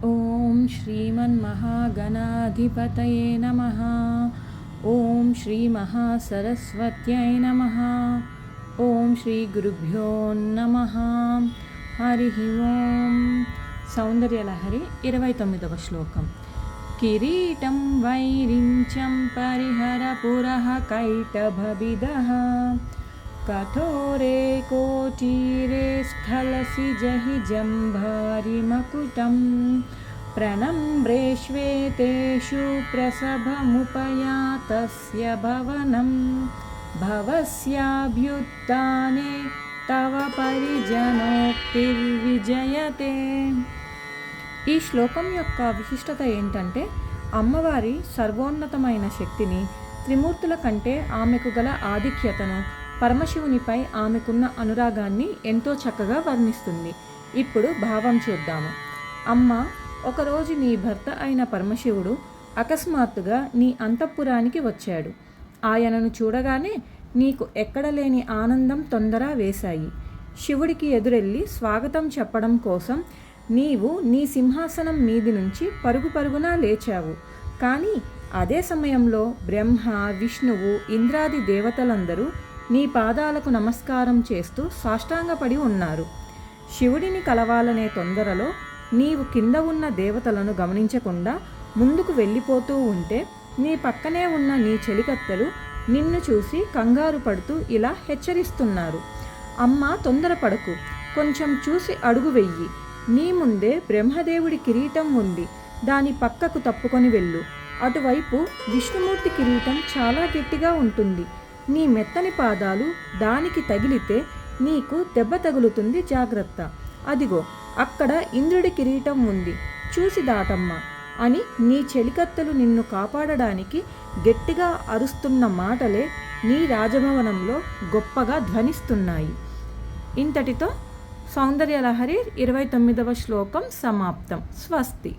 ఓం శ్రీమన్మహాగణాధిపతయే నమః. ఓం శ్రీ మహాసరస్వత్యై నమః. ఓం శ్రీ గురుభ్యో నమః. హరి ఓం. సౌందర్యలహరి 29వ శ్లోకం. కిరీటం వైరించం పరిహర పురః కైటభవిదః కఠోరే కోటీరే స్ఖలసి జహి జంభారిమకుటం ప్రణమ్రేష్వేతేషు ప్రసభముపయాతస్య భవనం భవస్యాభ్యుత్థానే తవ పరిజనోక్తిర్విజయతే. ఈ శ్లోకం యొక్క విశిష్టత ఏంటంటే, అమ్మవారి సర్వోన్నతమైన శక్తిని, త్రిమూర్తుల కంటే ఆమెకు గల ఆధిక్యతను, పరమశివునిపై ఆమెకున్న అనురాగాన్ని ఎంతో చక్కగా వర్ణిస్తుంది. ఇప్పుడు భావం చూద్దాము. అమ్మ, ఒకరోజు నీ భర్త అయిన పరమశివుడు అకస్మాత్తుగా నీ అంతఃపురానికి వచ్చాడు. ఆయనను చూడగానే నీకు ఎక్కడలేని ఆనందం తొందర వేశాయి. శివుడికి ఎదురెళ్ళి స్వాగతం చెప్పడం కోసం నీవు నీ సింహాసనం మీది నుంచి పరుగు పరుగున లేచావు. కానీ అదే సమయంలో బ్రహ్మ, విష్ణువు, ఇంద్రాది దేవతలందరూ నీ పాదాలకు నమస్కారం చేస్తూ సాష్టాంగపడి ఉన్నారు. శివుడిని కలవాలనే తొందరలో నీవు కింద ఉన్న దేవతలను గమనించకుండా ముందుకు వెళ్ళిపోతూ ఉంటే నీ పక్కనే ఉన్న నీ చెలికత్తెలు నిన్ను చూసి కంగారు పడుతూ ఇలా హెచ్చరిస్తున్నారు. అమ్మ, తొందరపడకు, కొంచెం చూసి అడుగు వెయ్యి. నీ ముందే బ్రహ్మదేవుడి కిరీటం ఉంది, దాని పక్కకు తప్పుకొని వెళ్ళు. అటువైపు విష్ణుమూర్తి కిరీటం చాలా గట్టిగా ఉంటుంది. నీ మెత్తని పాదాలు దానికి తగిలితే నీకు దెబ్బ తగులుతుంది, జాగ్రత్త. అదిగో అక్కడ ఇంద్రుడి కిరీటం ఉంది, చూసి దాటమ్మా అని నీ చెలికత్తెలు నిన్ను కాపాడడానికి గట్టిగా అరుస్తున్న మాటలే నీ రాజభవనంలో గొప్పగా ధ్వనిస్తున్నాయి. ఇంతటితో సౌందర్యలహరి 29వ శ్లోకం సమాప్తం. స్వస్తి.